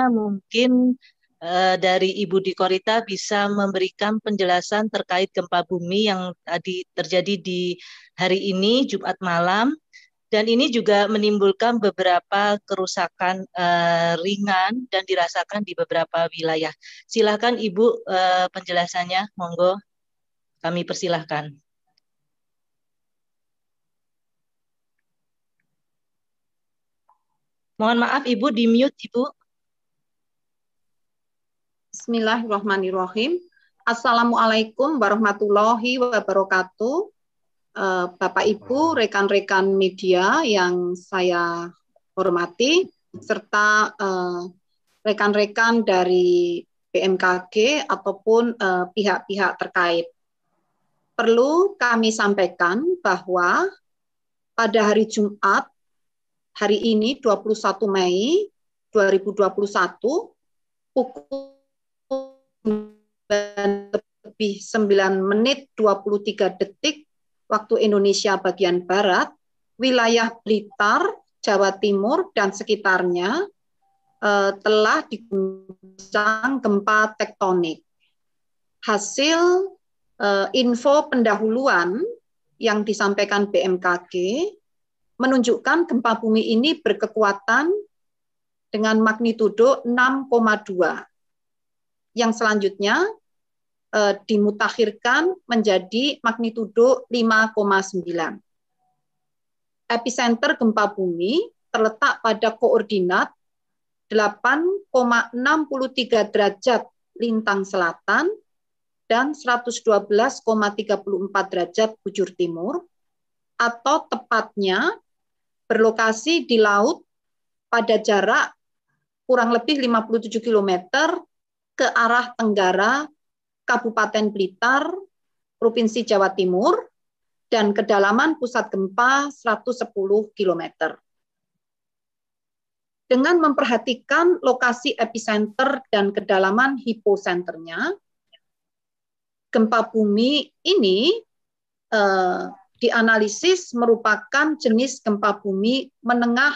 Mungkin dari Ibu Dikorita bisa memberikan penjelasan terkait gempa bumi yang tadi terjadi di hari ini, Jumat malam, dan ini juga menimbulkan beberapa kerusakan ringan dan dirasakan di beberapa wilayah. Silakan Ibu penjelasannya, monggo kami persilahkan. Mohon maaf Ibu, di mute Ibu. Bismillahirrahmanirrahim. Assalamualaikum warahmatullahi wabarakatuh. Bapak Ibu, rekan-rekan media yang saya hormati, serta rekan-rekan dari BMKG ataupun pihak-pihak terkait. Perlu kami sampaikan bahwa pada hari Jumat, hari ini 21 Mei 2021, pukul 9 menit 23 detik waktu Indonesia bagian Barat, wilayah Blitar, Jawa Timur, dan sekitarnya telah diguncang gempa tektonik. Hasil info pendahuluan yang disampaikan BMKG menunjukkan gempa bumi ini berkekuatan dengan magnitudo 6,2. Yang selanjutnya dimutakhirkan menjadi magnitudo 5,9. Epicenter gempa bumi terletak pada koordinat 8,63 derajat lintang selatan dan 112,34 derajat bujur timur, atau tepatnya berlokasi di laut pada jarak kurang lebih 57 km ke arah tenggara Kabupaten Blitar, Provinsi Jawa Timur, dan kedalaman pusat gempa 110 km. Dengan memperhatikan lokasi epicenter dan kedalaman hiposenternya, gempa bumi ini dianalisis merupakan jenis gempa bumi menengah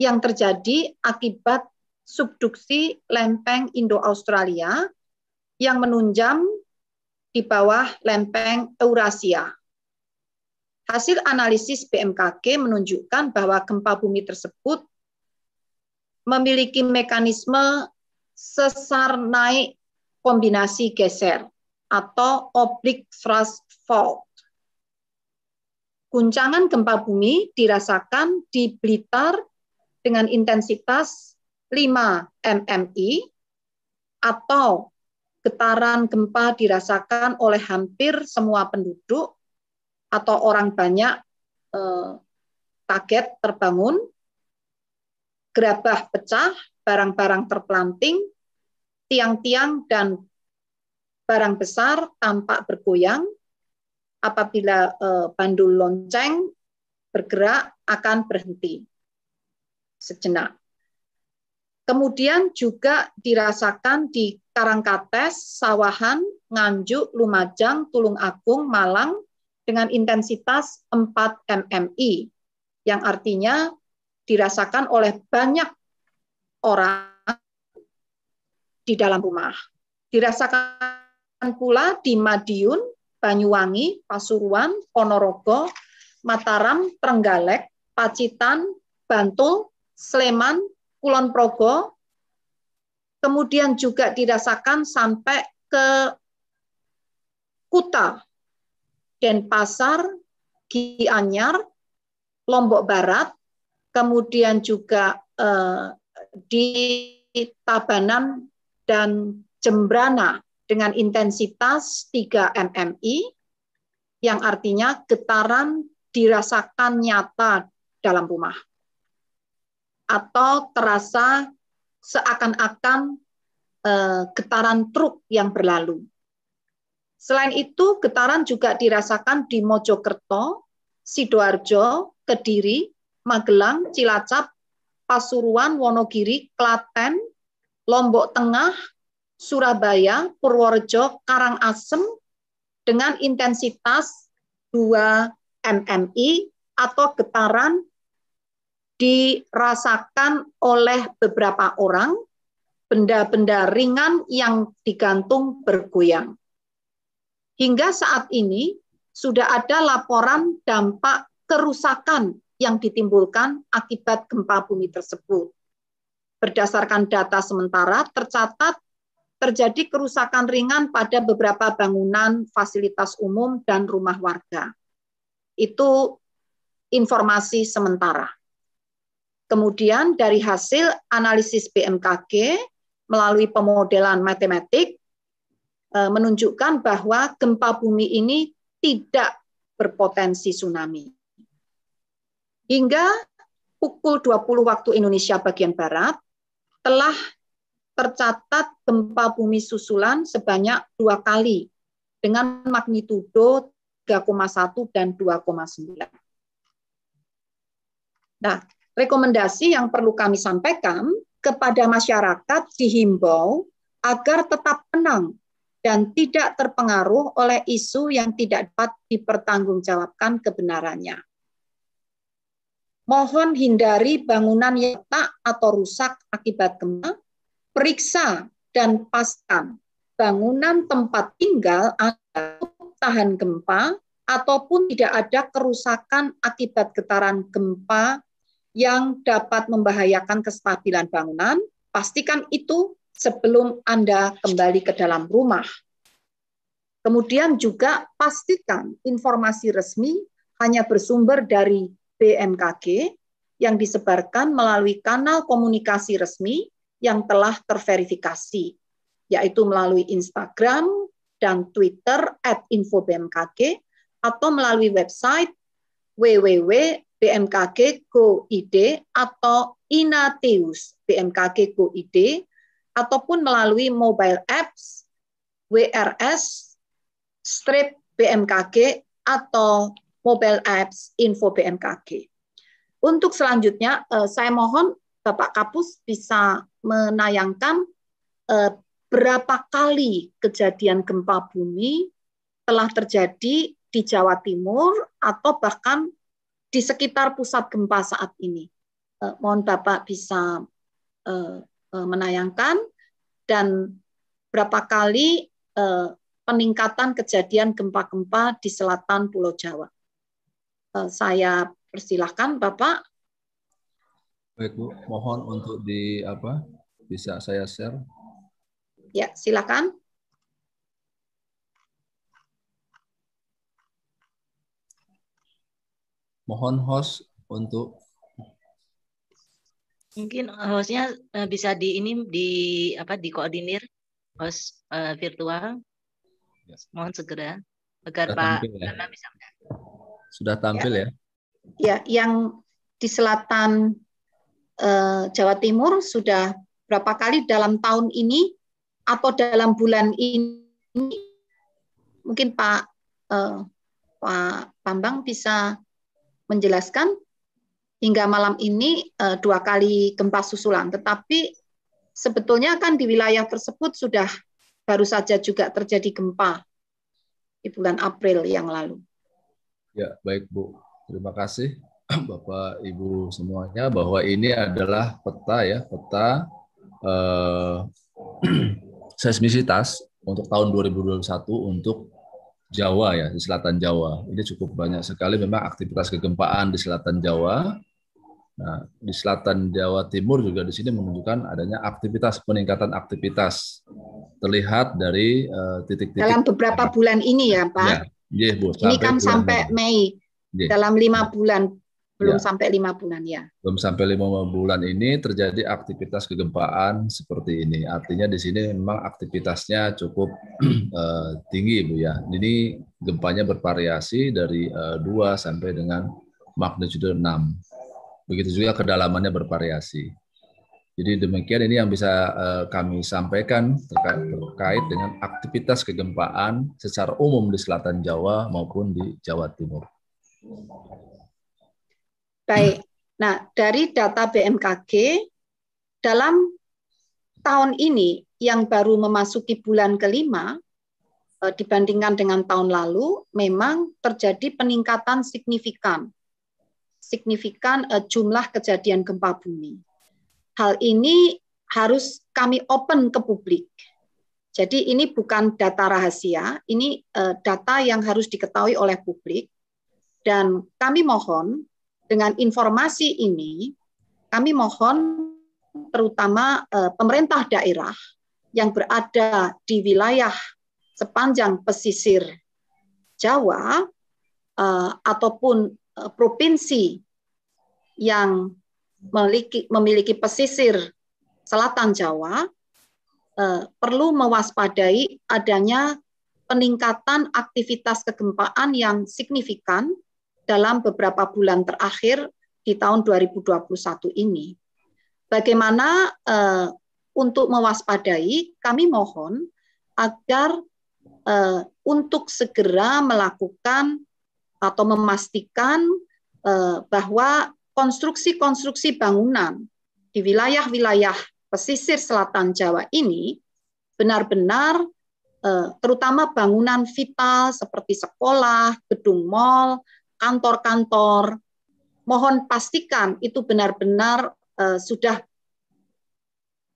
yang terjadi akibat subduksi lempeng Indo-Australia yang menunjam di bawah lempeng Eurasia. Hasil analisis BMKG menunjukkan bahwa gempa bumi tersebut memiliki mekanisme sesar naik kombinasi geser atau oblique thrust fault. Guncangan gempa bumi dirasakan di Blitar dengan intensitas 5 mmi, atau getaran gempa dirasakan oleh hampir semua penduduk atau orang banyak kaget terbangun, gerabah pecah, barang-barang terpelanting, tiang-tiang dan barang besar tampak bergoyang. Apabila bandul lonceng bergerak akan berhenti sejenak. Kemudian juga dirasakan di Karangkates, Sawahan, Nganjuk, Lumajang, Tulung Agung, Malang dengan intensitas 4 mmi, yang artinya dirasakan oleh banyak orang di dalam rumah. Dirasakan pula di Madiun, Banyuwangi, Pasuruan, Ponorogo, Mataram, Trenggalek, Pacitan, Bantul, Sleman, Kulon Progo, kemudian juga dirasakan sampai ke Kuta, Denpasar, Gianyar, Lombok Barat, kemudian juga di Tabanan dan Jembrana dengan intensitas 3 mmi, yang artinya getaran dirasakan nyata dalam rumah, atau terasa seakan-akan getaran truk yang berlalu. Selain itu, getaran juga dirasakan di Mojokerto, Sidoarjo, Kediri, Magelang, Cilacap, Pasuruan, Wonogiri, Klaten, Lombok Tengah, Surabaya, Purworejo, Karangasem dengan intensitas 2 mmi atau getaran dirasakan oleh beberapa orang, benda-benda ringan yang digantung bergoyang. Hingga saat ini sudah ada laporan dampak kerusakan yang ditimbulkan akibat gempa bumi tersebut. Berdasarkan data sementara, tercatat terjadi kerusakan ringan pada beberapa bangunan, fasilitas umum, dan rumah warga. Itu informasi sementara. Kemudian dari hasil analisis BMKG melalui pemodelan matematik menunjukkan bahwa gempa bumi ini tidak berpotensi tsunami. Hingga pukul 20 waktu Indonesia bagian Barat, telah tercatat gempa bumi susulan sebanyak 2 kali dengan magnitudo 3,1 dan 2,9. Nah, rekomendasi yang perlu kami sampaikan kepada masyarakat dihimbau agar tetap tenang dan tidak terpengaruh oleh isu yang tidak dapat dipertanggungjawabkan kebenarannya. Mohon hindari bangunan yang retak atau rusak akibat gempa. Periksa dan pastikan bangunan tempat tinggal tahan gempa ataupun tidak ada kerusakan akibat getaran gempa yang dapat membahayakan kestabilan bangunan. Pastikan itu sebelum Anda kembali ke dalam rumah. Kemudian juga pastikan informasi resmi hanya bersumber dari BMKG yang disebarkan melalui kanal komunikasi resmi yang telah terverifikasi, yaitu melalui Instagram dan Twitter @infobmkg atau melalui website www.bmkg.go.id atau Inateus BMKG.go.id ataupun melalui mobile apps WRS-BMKG atau mobile apps Info BMKG. Untuk selanjutnya, saya mohon Bapak Kapus bisa menayangkan berapa kali kejadian gempa bumi telah terjadi di Jawa Timur atau bahkan di sekitar pusat gempa saat ini. Mohon Bapak bisa menayangkan dan berapa kali peningkatan kejadian gempa-gempa di selatan Pulau Jawa. Saya persilahkan Bapak. Baik Bu, mohon untuk bisa saya share. Ya, silakan. Mohon host untuk mungkin hostnya bisa dikoordinir host virtual. Mohon segera agar Pak Nana bisa. Sudah tampil ya? Ya, yang di selatan Jawa Timur sudah berapa kali dalam tahun ini atau dalam bulan ini? Mungkin Pak Bambang bisa menjelaskan. Hingga malam ini 2 kali gempa susulan, tetapi sebetulnya kan di wilayah tersebut sudah baru saja juga terjadi gempa di bulan April yang lalu. Ya, baik Bu. Terima kasih Bapak Ibu semuanya bahwa ini adalah peta seismisitas untuk tahun 2021 untuk Jawa ya, di selatan Jawa. Ini cukup banyak sekali memang aktivitas kegempaan di selatan Jawa. Nah, di selatan Jawa Timur juga di sini menunjukkan adanya peningkatan aktivitas terlihat dari titik-titik dalam beberapa bulan ini ya Pak. Ya, Bu, ini kan sampai Mei. Dalam 5 bulan, belum sampai 5 bulan ya. Belum sampai 5 bulan ini terjadi aktivitas kegempaan seperti ini. Artinya di sini memang aktivitasnya cukup tinggi Bu ya. Ini gempanya bervariasi dari 2 sampai dengan magnitudo 6. Begitu juga kedalamannya bervariasi. Jadi demikian ini yang bisa kami sampaikan terkait dengan aktivitas kegempaan secara umum di selatan Jawa maupun di Jawa Timur. Baik. Nah, dari data BMKG dalam tahun ini yang baru memasuki bulan kelima dibandingkan dengan tahun lalu memang terjadi peningkatan signifikan signifikan jumlah kejadian gempa bumi. Hal ini harus kami open ke publik. Jadi ini bukan data rahasia, ini data yang harus diketahui oleh publik. Dan kami mohon dengan informasi ini, kami mohon terutama pemerintah daerah yang berada di wilayah sepanjang pesisir Jawa ataupun provinsi yang memiliki pesisir selatan Jawa perlu mewaspadai adanya peningkatan aktivitas kegempaan yang signifikan dalam beberapa bulan terakhir di tahun 2021 ini. Bagaimana untuk mewaspadai, kami mohon agar untuk segera melakukan atau memastikan bahwa konstruksi-konstruksi bangunan di wilayah-wilayah pesisir selatan Jawa ini benar-benar terutama bangunan vital seperti sekolah, gedung mal, kantor-kantor, mohon pastikan itu benar-benar sudah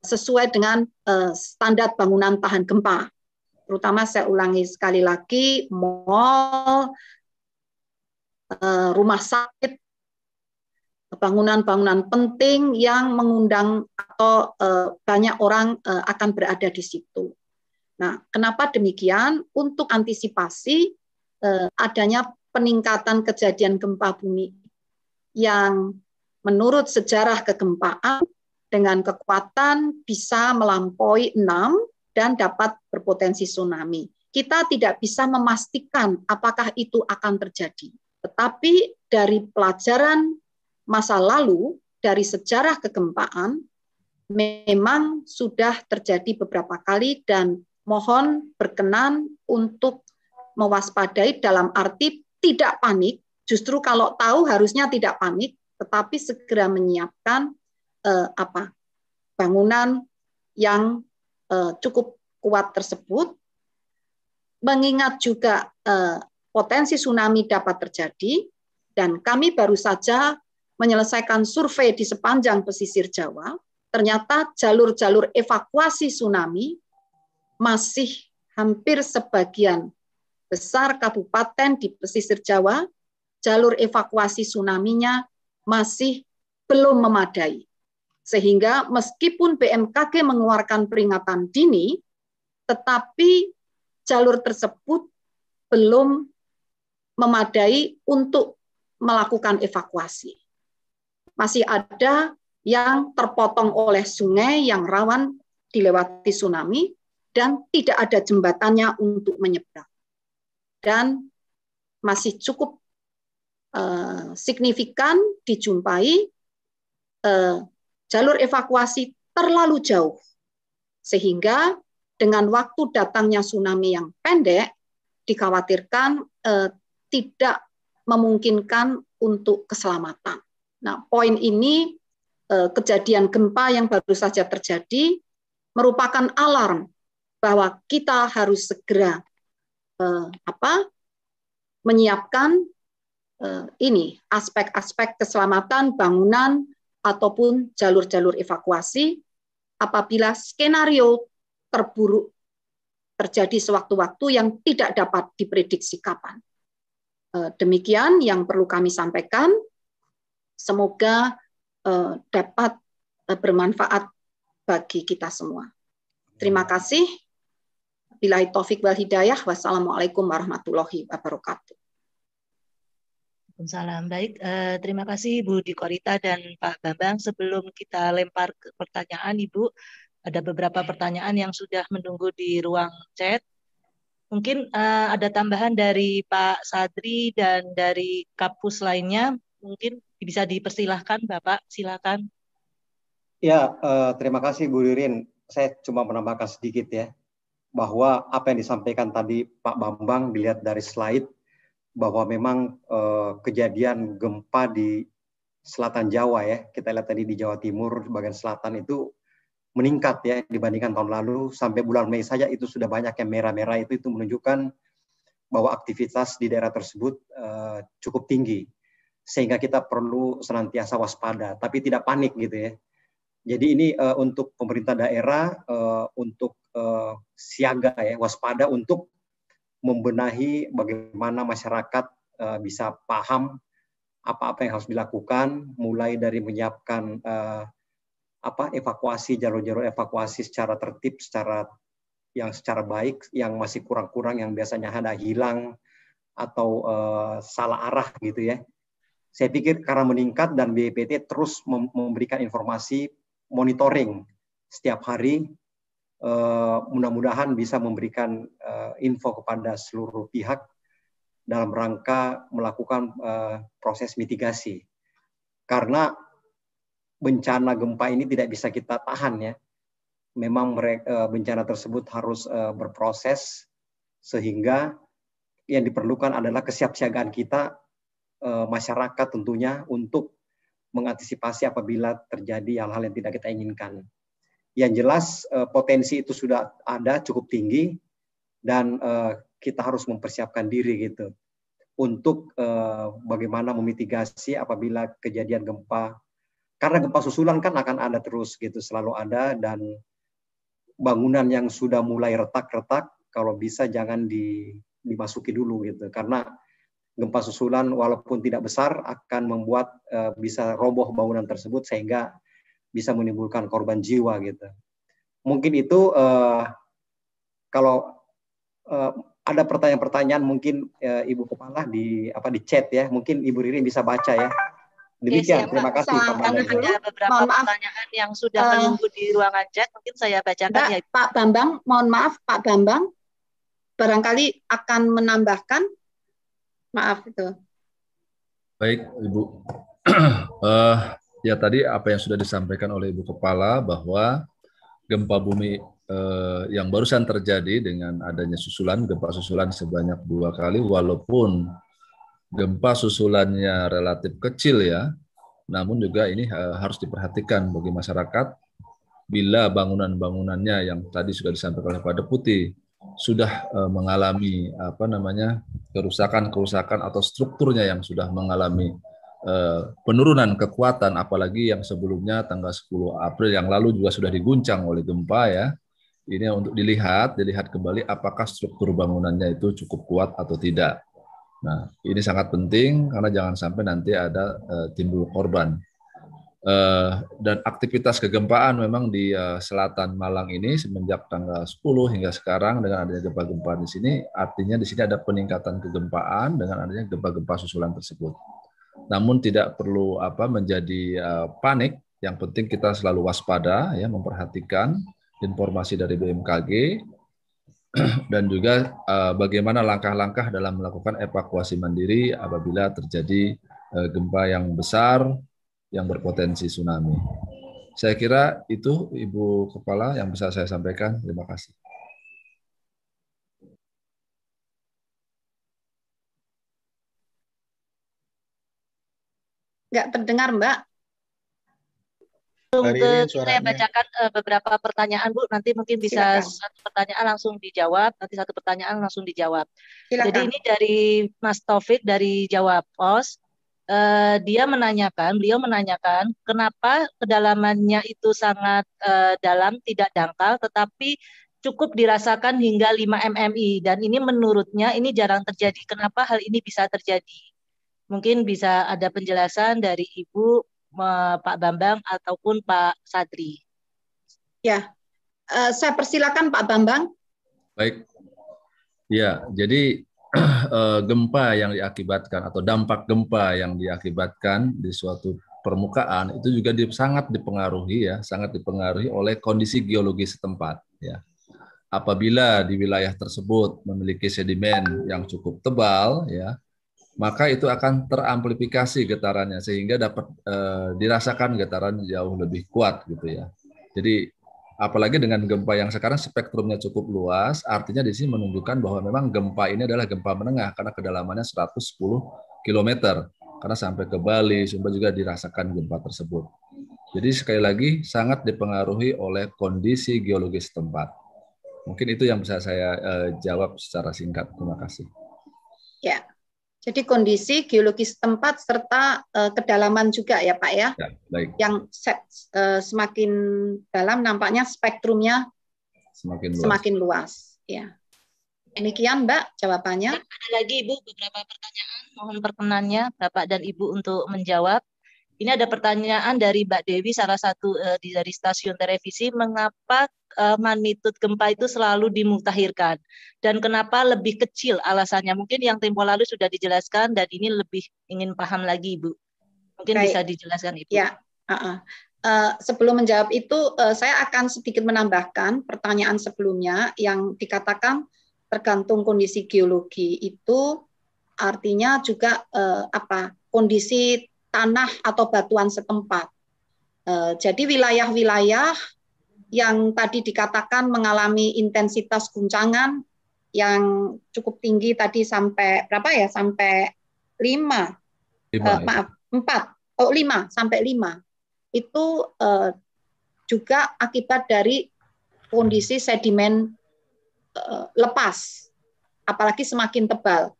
sesuai dengan standar bangunan tahan gempa. Terutama saya ulangi sekali lagi, mal, rumah sakit, bangunan-bangunan penting yang mengundang atau banyak orang akan berada di situ. Nah, kenapa demikian? Untuk antisipasi adanya peningkatan kejadian gempa bumi yang menurut sejarah kegempaan dengan kekuatan bisa melampaui 6 dan dapat berpotensi tsunami. Kita tidak bisa memastikan apakah itu akan terjadi. Tetapi dari pelajaran masa lalu, dari sejarah kegempaan, memang sudah terjadi beberapa kali dan mohon berkenan untuk mewaspadai dalam arti tidak panik. Justru kalau tahu harusnya tidak panik, tetapi segera menyiapkan bangunan yang cukup kuat tersebut, mengingat juga potensi tsunami dapat terjadi, dan kami baru saja menyelesaikan survei di sepanjang pesisir Jawa, ternyata jalur-jalur evakuasi tsunami masih hampir sebagian besar kabupaten di pesisir Jawa, jalur evakuasi tsunami-nya masih belum memadai. Sehingga meskipun BMKG mengeluarkan peringatan dini, tetapi jalur tersebut belum memadai untuk melakukan evakuasi. Masih ada yang terpotong oleh sungai yang rawan dilewati tsunami dan tidak ada jembatannya untuk menyeberang. Dan masih cukup signifikan dijumpai jalur evakuasi terlalu jauh, sehingga dengan waktu datangnya tsunami yang pendek, dikhawatirkan tidak memungkinkan untuk keselamatan. Nah, poin ini, kejadian gempa yang baru saja terjadi, merupakan alarm bahwa kita harus segera menyiapkan ini aspek-aspek keselamatan bangunan ataupun jalur-jalur evakuasi apabila skenario terburuk terjadi sewaktu-waktu yang tidak dapat diprediksi kapan. Demikian yang perlu kami sampaikan. Semoga dapat bermanfaat bagi kita semua. Terima kasih. Billahi taufik wal hidayah. Wassalamualaikum warahmatullahi wabarakatuh. Waalaikumsalam. Baik, terima kasih Ibu Dikorita dan Pak Bambang. Sebelum kita lempar ke pertanyaan, Ibu, ada beberapa pertanyaan yang sudah menunggu di ruang chat. Mungkin ada tambahan dari Pak Sadri dan dari Kapus lainnya. Mungkin bisa dipersilahkan, Bapak. Silakan. Ya, terima kasih Bu Ririn. Saya cuma menambahkan sedikit ya, bahwa apa yang disampaikan tadi Pak Bambang dilihat dari slide, bahwa memang kejadian gempa di selatan Jawa ya, kita lihat tadi di Jawa Timur bagian selatan itu meningkat ya dibandingkan tahun lalu. Sampai bulan Mei saja itu sudah banyak yang merah-merah, itu menunjukkan bahwa aktivitas di daerah tersebut cukup tinggi. sehingga kita perlu senantiasa waspada, tapi tidak panik gitu ya. Jadi ini untuk pemerintah daerah untuk siaga ya, waspada untuk membenahi bagaimana masyarakat bisa paham apa-apa yang harus dilakukan, mulai dari menyiapkan evakuasi, jalur-jalur evakuasi secara tertib, secara baik, yang masih kurang-kurang, yang biasanya ada hilang atau salah arah gitu ya. Saya pikir karena meningkat dan BPPT terus memberikan informasi monitoring setiap hari, mudah-mudahan bisa memberikan info kepada seluruh pihak dalam rangka melakukan proses mitigasi. Karena bencana gempa ini tidak bisa kita tahan ya. Memang bencana tersebut harus berproses, sehingga yang diperlukan adalah kesiapsiagaan kita, masyarakat tentunya, untuk mengantisipasi apabila terjadi hal-hal yang tidak kita inginkan. Yang jelas potensi itu sudah ada cukup tinggi, dan kita harus mempersiapkan diri gitu untuk bagaimana memitigasi apabila kejadian gempa. Karena gempa susulan kan akan ada terus gitu, selalu ada, dan bangunan yang sudah mulai retak-retak kalau bisa jangan dimasuki dulu gitu, karena gempa susulan walaupun tidak besar akan membuat bisa roboh bangunan tersebut sehingga bisa menimbulkan korban jiwa gitu. Mungkin itu kalau ada pertanyaan-pertanyaan mungkin Ibu Kepala di chat ya, mungkin Ibu Ririn bisa baca ya. Demikian, terima kasih Pak Bambang. Ada beberapa pertanyaan yang sudah menunggu di ruangan chat, mungkin saya bacakan ya. Pak Bambang, mohon maaf Pak Bambang, barangkali akan menambahkan, maaf itu. Baik, Ibu. Ya tadi apa yang sudah disampaikan oleh Ibu Kepala bahwa gempa bumi yang barusan terjadi dengan adanya gempa susulan sebanyak 2 kali, walaupun gempa susulannya relatif kecil ya, namun juga ini harus diperhatikan bagi masyarakat bila bangunan-bangunannya yang tadi sudah disampaikan oleh Pak Deputi sudah mengalami kerusakan atau strukturnya yang sudah mengalami penurunan kekuatan, apalagi yang sebelumnya tanggal 10 April yang lalu juga sudah diguncang oleh gempa ya. Ini untuk dilihat kembali apakah struktur bangunannya itu cukup kuat atau tidak. Nah, ini sangat penting karena jangan sampai nanti ada timbul korban. Dan aktivitas kegempaan memang di selatan Malang ini semenjak tanggal 10 hingga sekarang dengan adanya gempa-gempa di sini, artinya di sini ada peningkatan kegempaan dengan adanya gempa-gempa susulan tersebut. Namun tidak perlu menjadi panik, yang penting kita selalu waspada ya, memperhatikan informasi dari BMKG dan juga bagaimana langkah-langkah dalam melakukan evakuasi mandiri apabila terjadi gempa yang besar yang berpotensi tsunami. Saya kira itu Ibu Kepala yang bisa saya sampaikan. Terima kasih. Nggak terdengar, Mbak. Saya bacakan beberapa pertanyaan, Bu. Nanti mungkin bisa satu pertanyaan langsung dijawab, nanti satu pertanyaan langsung dijawab. Silakan. Jadi ini dari Mas Taufik dari Jawa Pos. Beliau menanyakan kenapa kedalamannya itu sangat dalam, tidak dangkal, tetapi cukup dirasakan hingga 5 mmi. Dan ini menurutnya ini jarang terjadi. Kenapa hal ini bisa terjadi? Mungkin bisa ada penjelasan dari Ibu, Pak Bambang ataupun Pak Sadri. Ya, saya persilakan Pak Bambang. Baik, ya, jadi gempa yang diakibatkan atau dampak gempa yang diakibatkan di suatu permukaan itu juga sangat dipengaruhi oleh kondisi geologi setempat. Ya, apabila di wilayah tersebut memiliki sedimen yang cukup tebal, ya, maka itu akan teramplifikasi getarannya sehingga dapat dirasakan getaran jauh lebih kuat gitu ya. Jadi apalagi dengan gempa yang sekarang spektrumnya cukup luas, artinya di sini menunjukkan bahwa memang gempa ini adalah gempa menengah karena kedalamannya 110 km. Karena sampai ke Bali, Sumba juga dirasakan gempa tersebut. Jadi sekali lagi sangat dipengaruhi oleh kondisi geologis setempat. Mungkin itu yang bisa saya jawab secara singkat. Terima kasih. Ya. Jadi kondisi geologis tempat serta kedalaman juga ya Pak ya. Ya, baik. Yang semakin dalam nampaknya spektrumnya semakin luas. Ya. Demikian Mbak jawabannya. Ada lagi Ibu beberapa pertanyaan. Mohon perkenannya Bapak dan Ibu untuk menjawab. Ini ada pertanyaan dari Mbak Dewi, salah satu dari stasiun televisi, mengapa magnitud gempa itu selalu dimutakhirkan dan kenapa lebih kecil alasannya? Mungkin yang tempo lalu sudah dijelaskan dan ini lebih ingin paham lagi Ibu. Mungkin Baik. bisa dijelaskan Ibu. Ya. Sebelum menjawab itu, saya akan sedikit menambahkan pertanyaan sebelumnya yang dikatakan tergantung kondisi geologi itu artinya juga kondisi tanah atau batuan setempat. Jadi wilayah-wilayah yang tadi dikatakan mengalami intensitas guncangan yang cukup tinggi tadi sampai berapa ya? Sampai 4. 5 sampai 5. Itu juga akibat dari kondisi sedimen lepas, apalagi semakin tebal.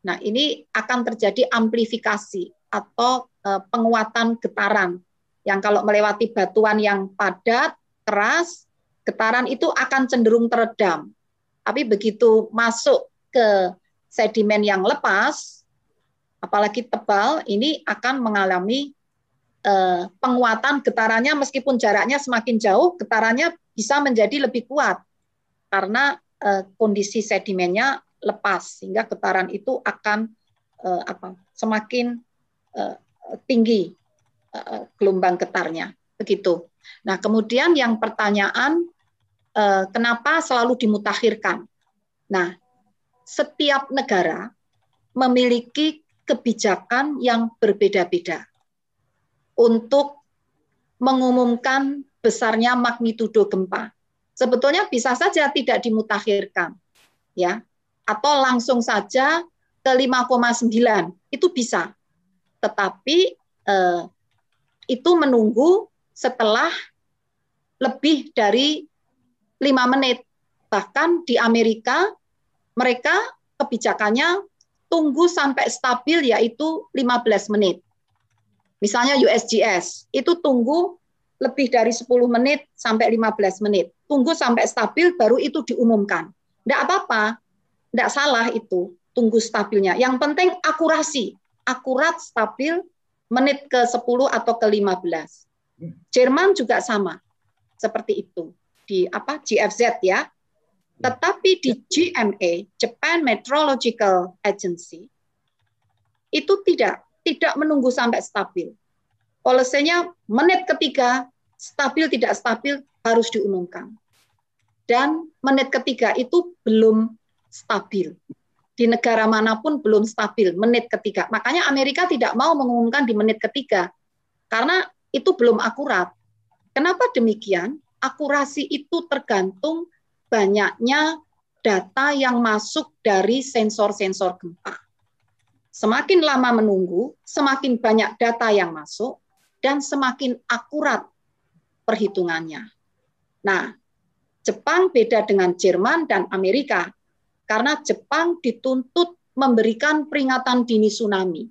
Nah, ini akan terjadi amplifikasi atau penguatan getaran yang kalau melewati batuan yang padat, keras, getaran itu akan cenderung teredam. Tapi begitu masuk ke sedimen yang lepas, apalagi tebal, ini akan mengalami penguatan getarannya meskipun jaraknya semakin jauh, getarannya bisa menjadi lebih kuat karena kondisi sedimennya lepas sehingga getaran itu akan semakin tinggi gelombang getarnya, begitu. Nah, kemudian yang pertanyaan kenapa selalu dimutakhirkan? Nah, setiap negara memiliki kebijakan yang berbeda-beda untuk mengumumkan besarnya magnitudo gempa. Sebetulnya bisa saja tidak dimutakhirkan, ya, atau langsung saja ke 5,9 itu bisa. Tetapi itu menunggu setelah lebih dari 5 menit. Bahkan di Amerika mereka kebijakannya tunggu sampai stabil yaitu 15 menit. Misalnya USGS itu tunggu lebih dari 10 menit sampai 15 menit. Tunggu sampai stabil baru itu diumumkan. Tidak apa-apa, tidak salah itu tunggu stabilnya. Yang penting akurasi, akurat stabil menit ke 10 atau ke 15. Jerman juga sama, seperti itu di GFZ ya. Tetapi di GMA, Japan Meteorological Agency, itu tidak menunggu sampai stabil. Polisinya menit ketiga stabil tidak stabil harus diumumkan. Dan menit ketiga itu belum stabil. Di negara manapun belum stabil menit ketiga. Makanya Amerika tidak mau mengumumkan di menit ketiga karena itu belum akurat. Kenapa demikian? Akurasi itu tergantung banyaknya data yang masuk dari sensor-sensor gempa. Semakin lama menunggu, semakin banyak data yang masuk, dan semakin akurat perhitungannya. Nah, Jepang beda dengan Jerman dan Amerika, karena Jepang dituntut memberikan peringatan dini tsunami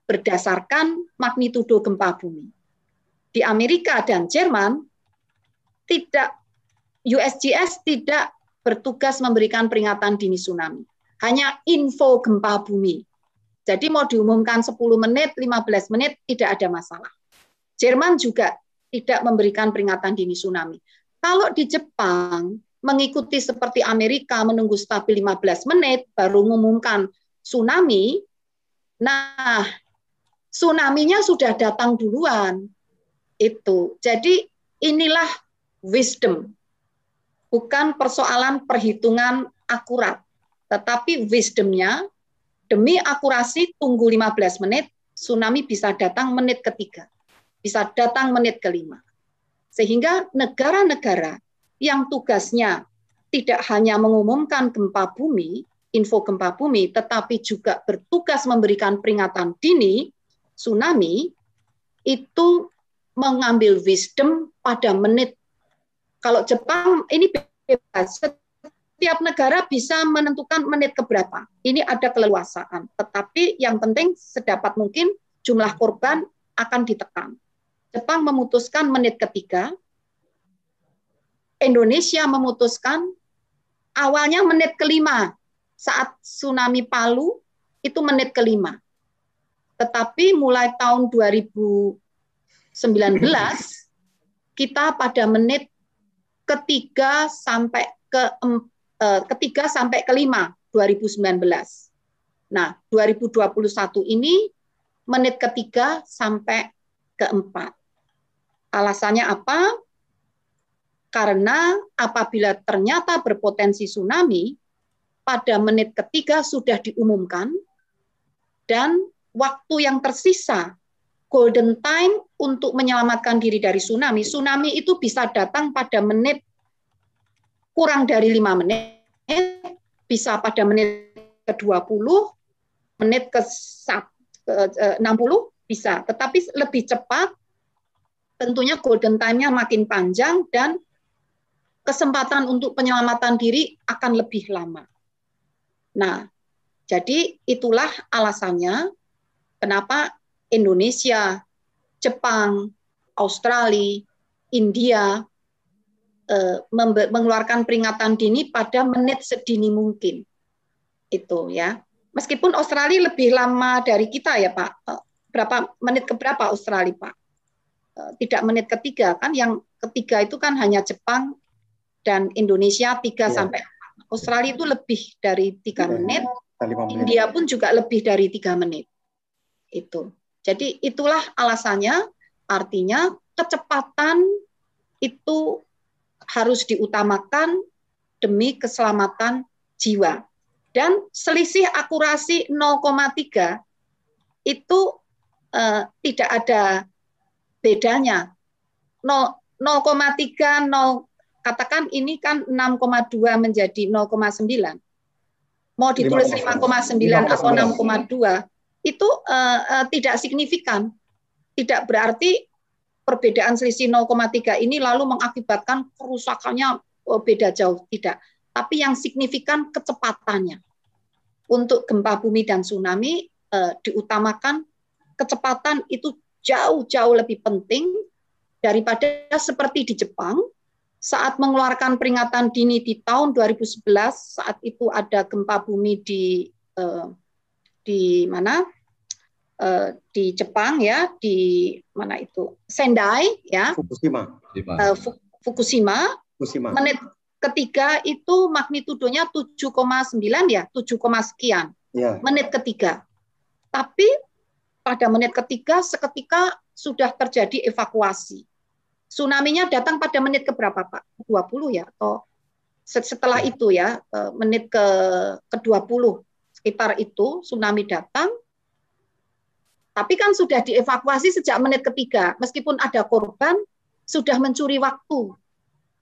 berdasarkan magnitudo gempa bumi. Di Amerika dan Jerman, USGS tidak bertugas memberikan peringatan dini tsunami, hanya info gempa bumi. Jadi mau diumumkan 10 menit, 15 menit, tidak ada masalah. Jerman juga tidak memberikan peringatan dini tsunami. Kalau di Jepang, mengikuti seperti Amerika, menunggu stabil 15 menit, baru mengumumkan tsunami, nah, tsunami-nya sudah datang duluan. Itu. Jadi inilah wisdom. Bukan persoalan perhitungan akurat, tetapi wisdom-nya, demi akurasi tunggu 15 menit, tsunami bisa datang menit ketiga, bisa datang menit kelima. Sehingga negara-negara yang tugasnya tidak hanya mengumumkan gempa bumi, info gempa bumi, tetapi juga bertugas memberikan peringatan dini, tsunami, itu mengambil wisdom pada menit. Kalau Jepang ini bebas, Setiap negara bisa menentukan menit keberapa. Ini ada keleluasaan. Tetapi yang penting sedapat mungkin jumlah korban akan ditekan. Jepang memutuskan menit ketiga. Indonesia memutuskan awalnya menit kelima. Saat tsunami Palu itu menit kelima. Tetapi mulai tahun 2019 kita pada menit ketiga sampai kelima 2019. Nah, 2021 ini menit ketiga sampai keempat. Alasannya apa? Karena apabila ternyata berpotensi tsunami, pada menit ketiga sudah diumumkan, dan waktu yang tersisa, golden time untuk menyelamatkan diri dari tsunami, tsunami itu bisa datang pada menit kurang dari 5 menit, bisa pada menit ke-20, menit ke-60, bisa. Tetapi lebih cepat, tentunya golden time-nya makin panjang, dan kesempatan untuk penyelamatan diri akan lebih lama. Nah, jadi itulah alasannya kenapa Indonesia, Jepang, Australia, India mengeluarkan peringatan dini pada menit sedini mungkin. Itu ya. Meskipun Australia lebih lama dari kita ya Pak. Berapa menit keberapa Australia Pak? Tidak menit ketiga kan, yang ketiga itu kan hanya Jepang dan Indonesia 3 sampai 4. Australia itu lebih dari 3 menit. India pun juga lebih dari 3 menit. Itu. Jadi itulah alasannya, artinya kecepatan itu harus diutamakan demi keselamatan jiwa. Dan selisih akurasi 0,3 itu tidak ada bedanya. 0,3, katakan ini kan 6,2 menjadi 0,9. Mau ditulis 5,9 atau 6,2, itu tidak signifikan. Tidak berarti perbedaan selisih 0,3 ini lalu mengakibatkan kerusakannya beda jauh. Tidak. Tapi yang signifikan kecepatannya. Untuk gempa bumi dan tsunami diutamakan kecepatan itu jauh-jauh lebih penting daripada seperti di Jepang saat mengeluarkan peringatan dini di tahun 2011, saat itu ada gempa bumi di mana? Di Jepang ya, di mana itu? Sendai ya. Fukushima. Menit ketiga itu magnitudonya 7,9 ya, 7, sekian. Ya. Menit ketiga. Tapi pada menit ketiga seketika sudah terjadi evakuasi. Tsunami-nya datang pada menit keberapa Pak? 20 ya, atau setelah itu ya, menit ke-20 sekitar itu tsunami datang. Tapi kan sudah dievakuasi sejak menit ketiga. Meskipun ada korban, sudah mencuri waktu.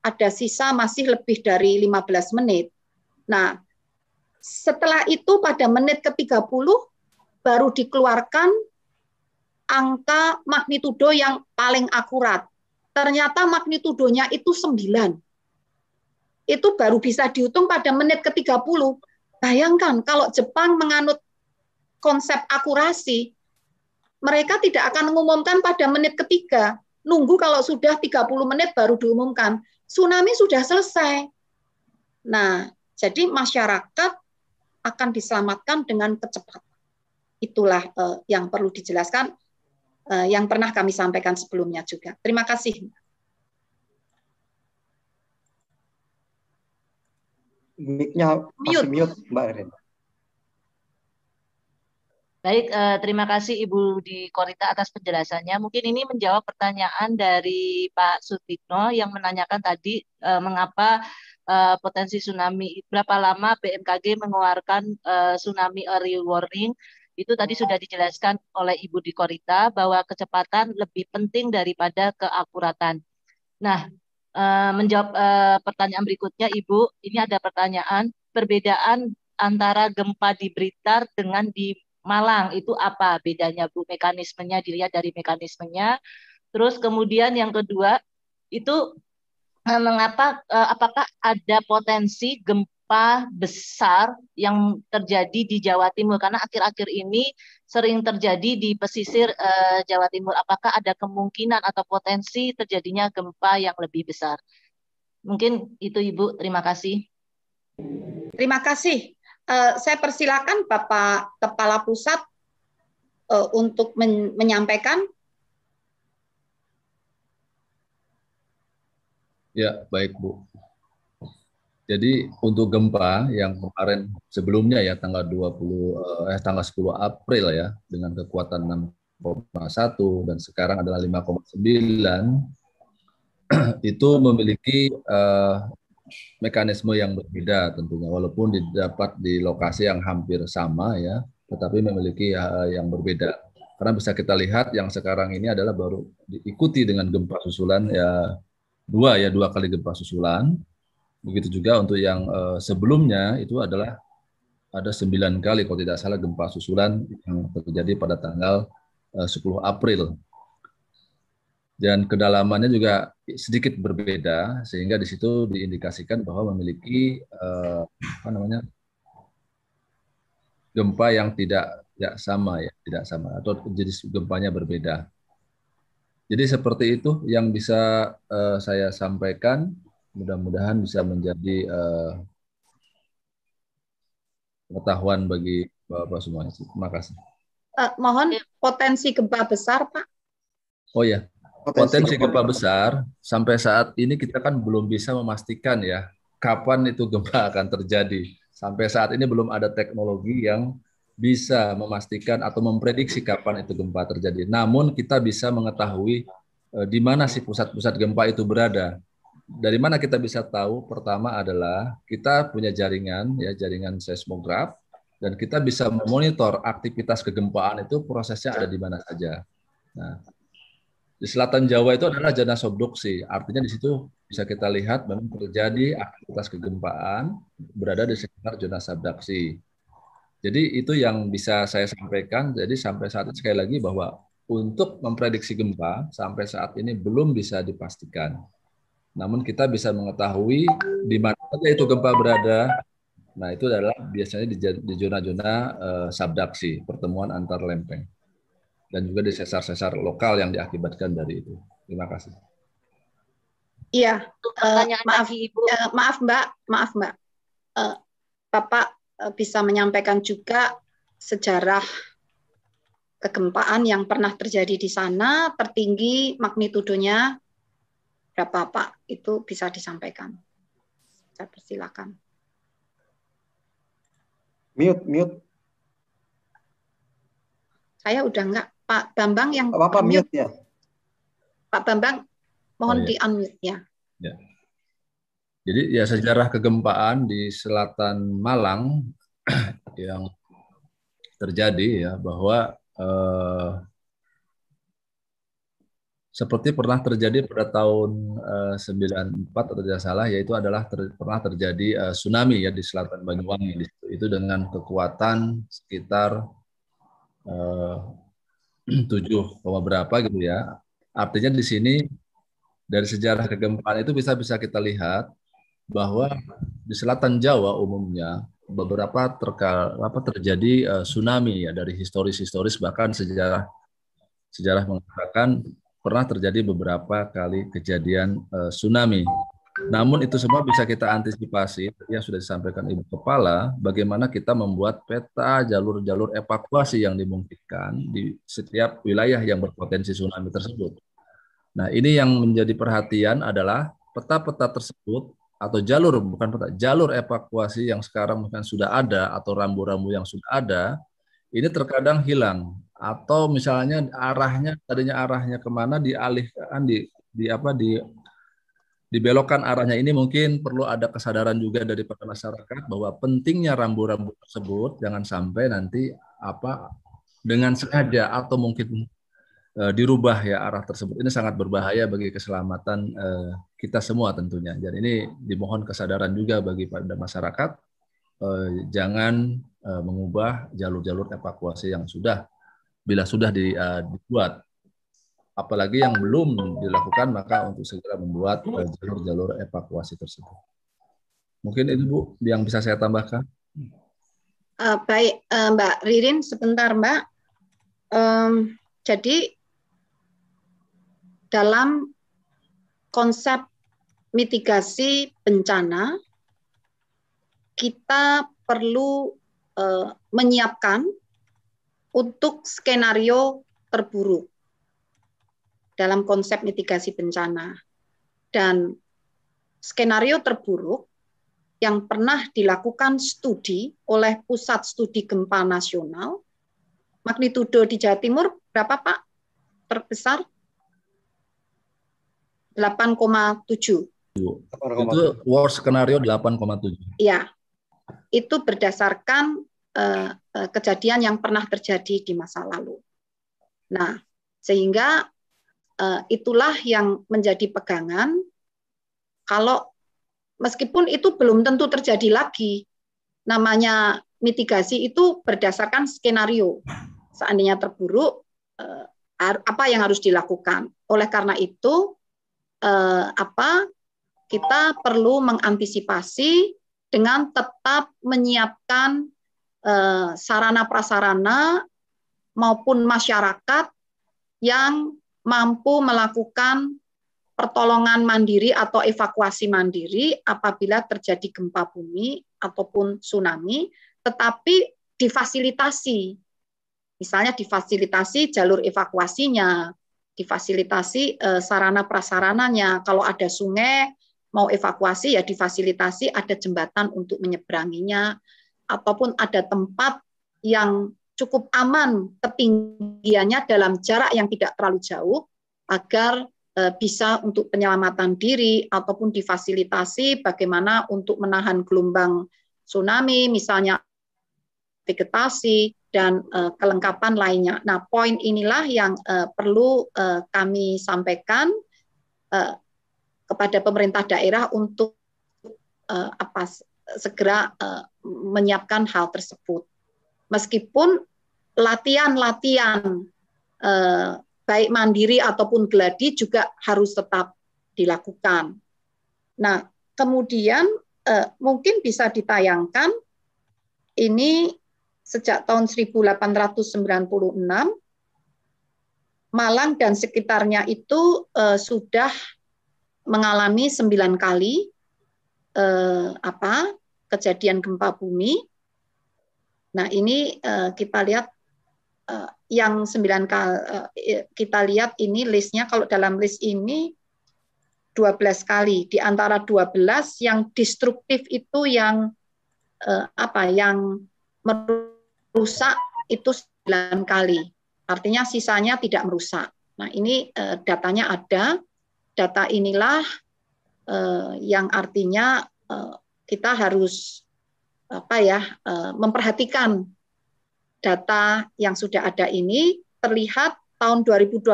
Ada sisa masih lebih dari 15 menit. Nah, setelah itu pada menit ke-30 baru dikeluarkan angka magnitudo yang paling akurat. Ternyata magnitudonya itu 9. Itu baru bisa dihitung pada menit ke-30. Bayangkan kalau Jepang menganut konsep akurasi, mereka tidak akan mengumumkan pada menit ketiga. Nunggu kalau sudah 30 menit baru diumumkan. Tsunami sudah selesai. Nah, jadi masyarakat akan diselamatkan dengan kecepatan. Itulah yang perlu dijelaskan, yang pernah kami sampaikan sebelumnya juga. Terima kasih. Mic-nya masih mute, Mbak Erin. Baik, terima kasih Ibu di Korita atas penjelasannya. Mungkin ini menjawab pertanyaan dari Pak Sutikno yang menanyakan tadi mengapa potensi tsunami, berapa lama BMKG mengeluarkan tsunami early warning. Itu tadi sudah dijelaskan oleh Ibu di Korita bahwa kecepatan lebih penting daripada keakuratan. Nah, menjawab pertanyaan berikutnya Ibu, ini ada pertanyaan, perbedaan antara gempa di Blitar dengan di Malang itu apa bedanya Bu? Mekanismenya dilihat dari mekanismenya. Terus kemudian yang kedua itu mengapa apakah ada potensi gempa besar yang terjadi di Jawa Timur? Karena akhir-akhir ini sering terjadi di pesisir Jawa Timur. Apakah ada kemungkinan atau potensi terjadinya gempa yang lebih besar? Mungkin itu Ibu, terima kasih. Terima kasih. Saya persilakan Bapak Kepala Pusat untuk menyampaikan. Ya, baik Bu. Jadi untuk gempa yang kemarin sebelumnya ya tanggal 10 April ya dengan kekuatan 6,1 dan sekarang adalah 5,9 itu memiliki mekanisme yang berbeda tentunya walaupun didapat di lokasi yang hampir sama ya tetapi memiliki yang berbeda. Karena bisa kita lihat yang sekarang ini adalah baru diikuti dengan gempa susulan ya dua kali gempa susulan. Begitu juga untuk yang sebelumnya itu adalah ada 9 kali kalau tidak salah gempa susulan yang terjadi pada tanggal 10 April. Dan kedalamannya juga sedikit berbeda sehingga di situ diindikasikan bahwa memiliki gempa yang tidak sama atau jenis gempanya berbeda. Jadi seperti itu yang bisa saya sampaikan. Mudah-mudahan bisa menjadi pengetahuan bagi Bapak semuanya. Terima kasih. Mohon potensi gempa besar, Pak. Oh ya, potensi gempa besar sampai saat ini kita kan belum bisa memastikan ya kapan itu gempa akan terjadi. Sampai saat ini belum ada teknologi yang bisa memastikan atau memprediksi kapan itu gempa terjadi. Namun kita bisa mengetahui di mana sih pusat-pusat gempa itu berada. Dari mana kita bisa tahu? Pertama adalah kita punya jaringan seismograf dan kita bisa memonitor aktivitas kegempaan itu prosesnya ada di mana saja. Nah, di selatan Jawa itu adalah zona subduksi, artinya di situ bisa kita lihat memang terjadi aktivitas kegempaan berada di sekitar zona subduksi. Jadi itu yang bisa saya sampaikan. Jadi sampai saat ini sekali lagi bahwa untuk memprediksi gempa sampai saat ini belum bisa dipastikan. Namun kita bisa mengetahui di mana saja itu gempa berada. Nah, itu adalah biasanya di zona-zona subduksi, pertemuan antar lempeng. Dan juga di sesar-sesar lokal yang diakibatkan dari itu. Terima kasih. Iya, maaf Ibu. Maaf Mbak. Bapak bisa menyampaikan juga sejarah kegempaan yang pernah terjadi di sana, tertinggi magnitudonya berapa Pak? Itu bisa disampaikan. Saya persilakan. Mute. Saya udah enggak. Pak Bambang yang Bapak mute ya. Pak Bambang, mohon di-unmute ya. Ya. Jadi ya sejarah kegempaan di selatan Malang yang terjadi ya bahwa seperti pernah terjadi pada tahun 94 atau tidak salah, yaitu adalah pernah terjadi tsunami ya di selatan Banyuwangi. Itu dengan kekuatan sekitar 7, berapa gitu ya. Artinya di sini dari sejarah kegempaan itu bisa kita lihat bahwa di selatan Jawa umumnya beberapa terjadi tsunami ya dari historis bahkan sejarah mengatakan pernah terjadi beberapa kali kejadian tsunami. Namun itu semua bisa kita antisipasi yang sudah disampaikan Ibu Kepala, bagaimana kita membuat peta jalur-jalur evakuasi yang dimungkinkan di setiap wilayah yang berpotensi tsunami tersebut. Nah, ini yang menjadi perhatian adalah peta-peta tersebut atau jalur evakuasi yang sekarang mungkin sudah ada atau rambu-rambu yang sudah ada, ini terkadang hilang. Atau misalnya tadinya arahnya kemana dialihkan dibelokkan arahnya. Ini mungkin perlu ada kesadaran juga dari masyarakat bahwa pentingnya rambu-rambu tersebut jangan sampai nanti dengan sengaja atau mungkin dirubah ya arah tersebut. Ini sangat berbahaya bagi keselamatan kita semua tentunya. Dan ini dimohon kesadaran juga bagi pada masyarakat jangan mengubah jalur-jalur evakuasi yang bila sudah dibuat, apalagi yang belum dilakukan, maka untuk segera membuat jalur-jalur evakuasi tersebut. Mungkin itu Bu yang bisa saya tambahkan. Baik, Mbak Ririn, sebentar Mbak. Jadi dalam konsep mitigasi bencana, kita perlu menyiapkan untuk skenario terburuk dalam konsep mitigasi bencana. Dan skenario terburuk yang pernah dilakukan studi oleh Pusat Studi Gempa Nasional, magnitudo di Jawa Timur berapa Pak? Terbesar? 8,7. Itu worst skenario 8,7. Ya, itu berdasarkan kejadian yang pernah terjadi di masa lalu. Nah, sehingga itulah yang menjadi pegangan kalau meskipun itu belum tentu terjadi lagi. Namanya mitigasi itu berdasarkan skenario. Seandainya terburuk, apa yang harus dilakukan? Oleh karena itu, kita perlu mengantisipasi dengan tetap menyiapkan sarana prasarana maupun masyarakat yang mampu melakukan pertolongan mandiri atau evakuasi mandiri apabila terjadi gempa bumi ataupun tsunami, tetapi difasilitasi. Misalnya difasilitasi jalur evakuasinya, difasilitasi sarana prasarananya. Kalau ada sungai mau evakuasi ya difasilitasi ada jembatan untuk menyeberanginya, ataupun ada tempat yang cukup aman ketinggiannya dalam jarak yang tidak terlalu jauh agar bisa untuk penyelamatan diri, ataupun difasilitasi bagaimana untuk menahan gelombang tsunami, misalnya vegetasi dan kelengkapan lainnya. Nah, poin inilah yang perlu kami sampaikan kepada pemerintah daerah untuk segera menyiapkan hal tersebut. Meskipun latihan-latihan baik mandiri ataupun geladi juga harus tetap dilakukan. Nah, kemudian mungkin bisa ditayangkan ini sejak tahun 1896 Malang dan sekitarnya itu sudah mengalami 9 kali kejadian gempa bumi. Nah, ini kita lihat yang 9 kali, kita lihat ini listnya, kalau dalam list ini 12 kali, di antara 12 yang destruktif itu yang yang merusak itu 9 kali, artinya sisanya tidak merusak. Nah, ini datanya ada, data inilah yang artinya kita harus memperhatikan data yang sudah ada ini. Terlihat tahun 2021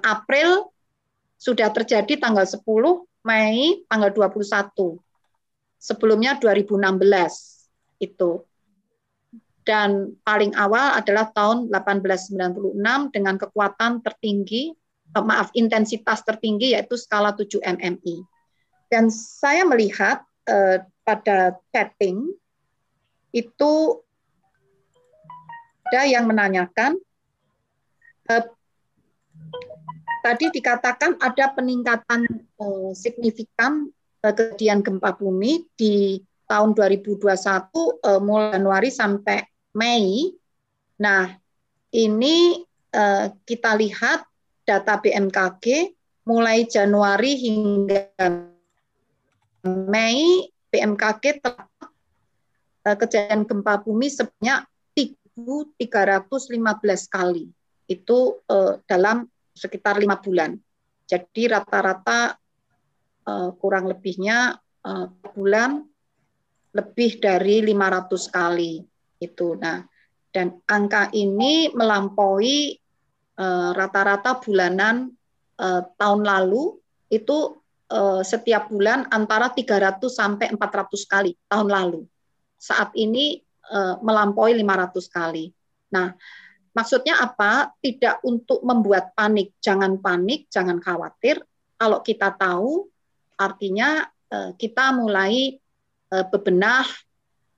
April sudah terjadi tanggal 10, Mei tanggal 21. Sebelumnya 2016 itu. Dan paling awal adalah tahun 1896 dengan kekuatan tertinggi, intensitas tertinggi yaitu skala 7 MMI. Dan saya melihat pada chatting itu ada yang menanyakan, tadi dikatakan ada peningkatan signifikan kejadian gempa bumi di tahun 2021 mulai Januari sampai Mei. Nah, ini kita lihat data BMKG mulai Januari hingga Mei, BMKG telah kejadian gempa bumi sebanyak 1.315 kali. Itu dalam sekitar 5 bulan. Jadi rata-rata kurang lebihnya bulan lebih dari 500 kali itu. Nah, dan angka ini melampaui rata-rata bulanan tahun lalu itu setiap bulan antara 300 sampai 400 kali tahun lalu. Saat ini melampaui 500 kali. Nah, maksudnya apa? Tidak untuk membuat panik, jangan khawatir. Kalau kita tahu, artinya kita mulai bebenah,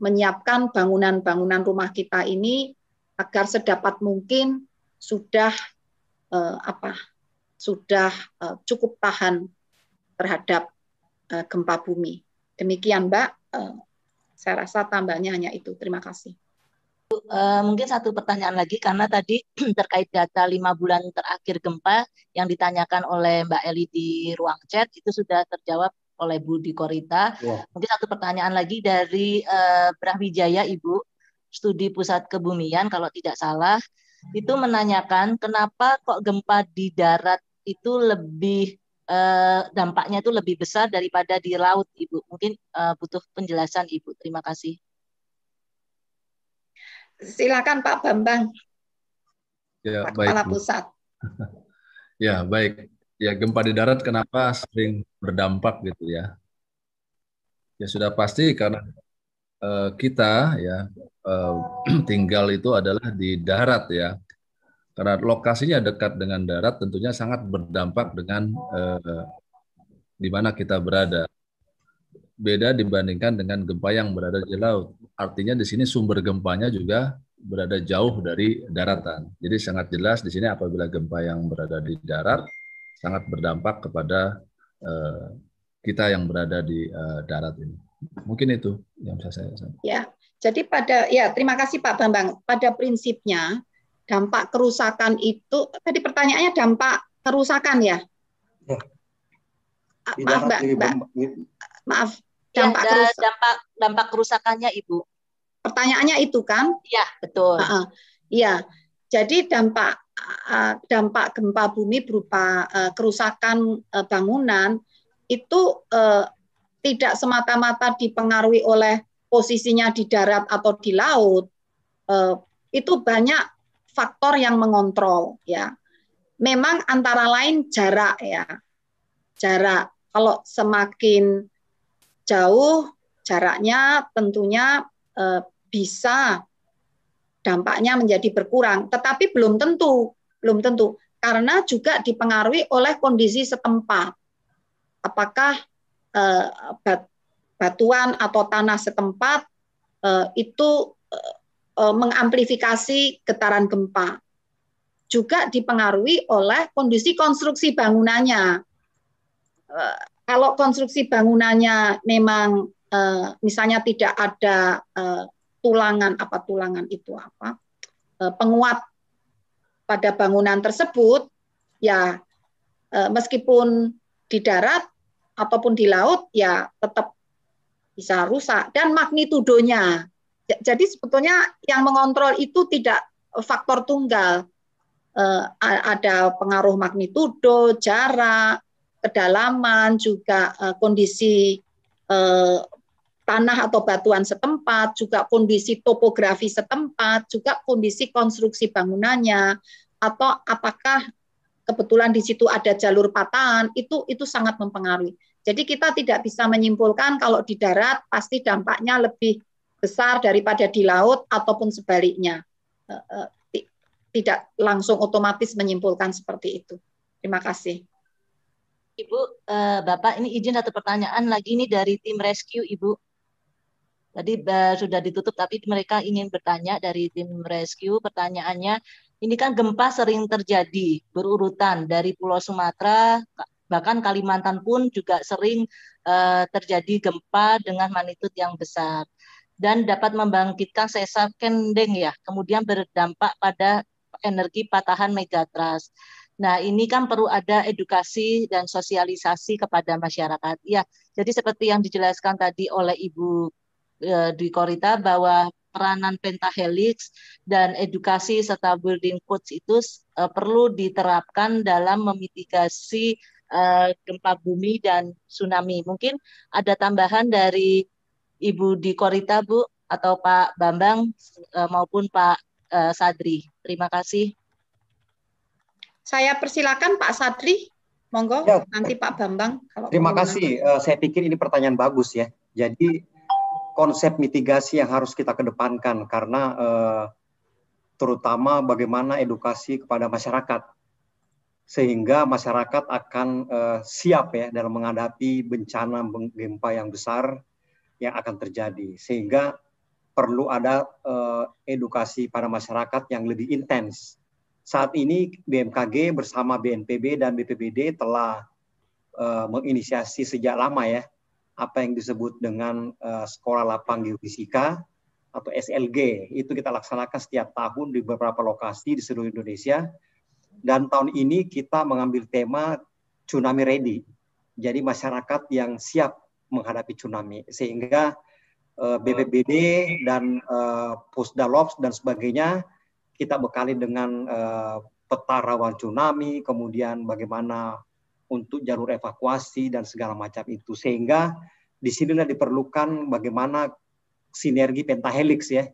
menyiapkan bangunan-bangunan rumah kita ini agar sedapat mungkin sudah cukup tahan terhadap gempa bumi. Demikian, Mbak. Saya rasa tambahnya hanya itu. Terima kasih. Mungkin satu pertanyaan lagi, karena tadi terkait data 5 bulan terakhir gempa yang ditanyakan oleh Mbak Eli di ruang chat, itu sudah terjawab oleh Bu Dikorita. Ya. Mungkin satu pertanyaan lagi dari Brawijaya, Ibu, Studi Pusat Kebumian, kalau tidak salah, itu menanyakan kenapa kok gempa di darat itu lebih dampaknya itu lebih besar daripada di laut, Ibu. Mungkin butuh penjelasan, Ibu. Terima kasih. Silakan Pak Bambang. Ya, Pak baik, Kepala Bu. Pusat. Ya, baik. Ya, gempa di darat kenapa sering berdampak gitu ya? Ya sudah pasti karena kita ya tinggal itu adalah di darat ya. Karena lokasinya dekat dengan darat, tentunya sangat berdampak dengan di mana kita berada. Beda dibandingkan dengan gempa yang berada di laut. Artinya di sini sumber gempanya juga berada jauh dari daratan. Jadi sangat jelas di sini apabila gempa yang berada di darat sangat berdampak kepada kita yang berada di darat ini. Mungkin itu yang bisa saya sampaikan. Ya, jadi terima kasih Pak Bambang. Pada prinsipnya dampak kerusakan itu, tadi pertanyaannya dampak kerusakan ya? Ya. Maaf Mbak, maaf. Dampak kerusakannya Ibu. Pertanyaannya itu kan? Iya, betul. Iya, jadi dampak gempa bumi berupa kerusakan bangunan itu tidak semata-mata dipengaruhi oleh posisinya di darat atau di laut. Itu banyak faktor yang mengontrol ya. Memang antara lain jarak ya. Jarak, kalau semakin jauh jaraknya tentunya bisa dampaknya menjadi berkurang, tetapi belum tentu karena juga dipengaruhi oleh kondisi setempat. Apakah batuan atau tanah setempat itu mengamplifikasi getaran gempa. Juga dipengaruhi oleh kondisi konstruksi bangunannya. Kalau konstruksi bangunannya memang misalnya tidak ada penguat pada bangunan tersebut, ya meskipun di darat ataupun di laut ya tetap bisa rusak. Dan magnitudonya, jadi sebetulnya yang mengontrol itu tidak faktor tunggal, ada pengaruh magnitudo, jarak, kedalaman, juga kondisi tanah atau batuan setempat, juga kondisi topografi setempat, juga kondisi konstruksi bangunannya, atau apakah kebetulan di situ ada jalur patahan, itu sangat mempengaruhi. Jadi kita tidak bisa menyimpulkan kalau di darat pasti dampaknya lebih besar daripada di laut ataupun sebaliknya. Tidak langsung otomatis menyimpulkan seperti itu. Terima kasih. Ibu, Bapak, ini izin satu pertanyaan lagi nih dari tim rescue, Ibu. Tadi sudah ditutup, tapi mereka ingin bertanya dari tim rescue. Pertanyaannya, ini kan gempa sering terjadi berurutan dari Pulau Sumatera, bahkan Kalimantan pun juga sering terjadi gempa dengan magnitudo yang besar dan dapat membangkitkan sesar kendeng ya, kemudian berdampak pada energi patahan megatrust. Nah, ini kan perlu ada edukasi dan sosialisasi kepada masyarakat. Ya, jadi seperti yang dijelaskan tadi oleh Ibu Dikorita bahwa peranan pentahelix dan edukasi serta building codes itu perlu diterapkan dalam memitigasi gempa bumi dan tsunami. Mungkin ada tambahan dari Ibu Dikorita, Bu, atau Pak Bambang maupun Pak Sadri. Terima kasih. Saya persilakan Pak Sadri, monggo. Ya. Nanti Pak Bambang. Terima kasih. Saya pikir ini pertanyaan bagus ya. Jadi konsep mitigasi yang harus kita kedepankan karena terutama bagaimana edukasi kepada masyarakat. sehingga masyarakat akan siap ya dalam menghadapi bencana gempa yang besar yang akan terjadi. Sehingga perlu ada edukasi pada masyarakat yang lebih intens. Saat ini BMKG bersama BNPB dan BPBD telah menginisiasi sejak lama ya apa yang disebut dengan Sekolah Lapang Geofisika atau SLG. Itu kita laksanakan setiap tahun di beberapa lokasi di seluruh Indonesia. Dan tahun ini kita mengambil tema Tsunami Ready. Jadi masyarakat yang siap menghadapi tsunami. Sehingga BPBD dan Pusdalops dan sebagainya kita bekali dengan peta rawan tsunami, kemudian bagaimana untuk jalur evakuasi dan segala macam itu. Sehingga di sinilah diperlukan bagaimana sinergi pentahelix ya.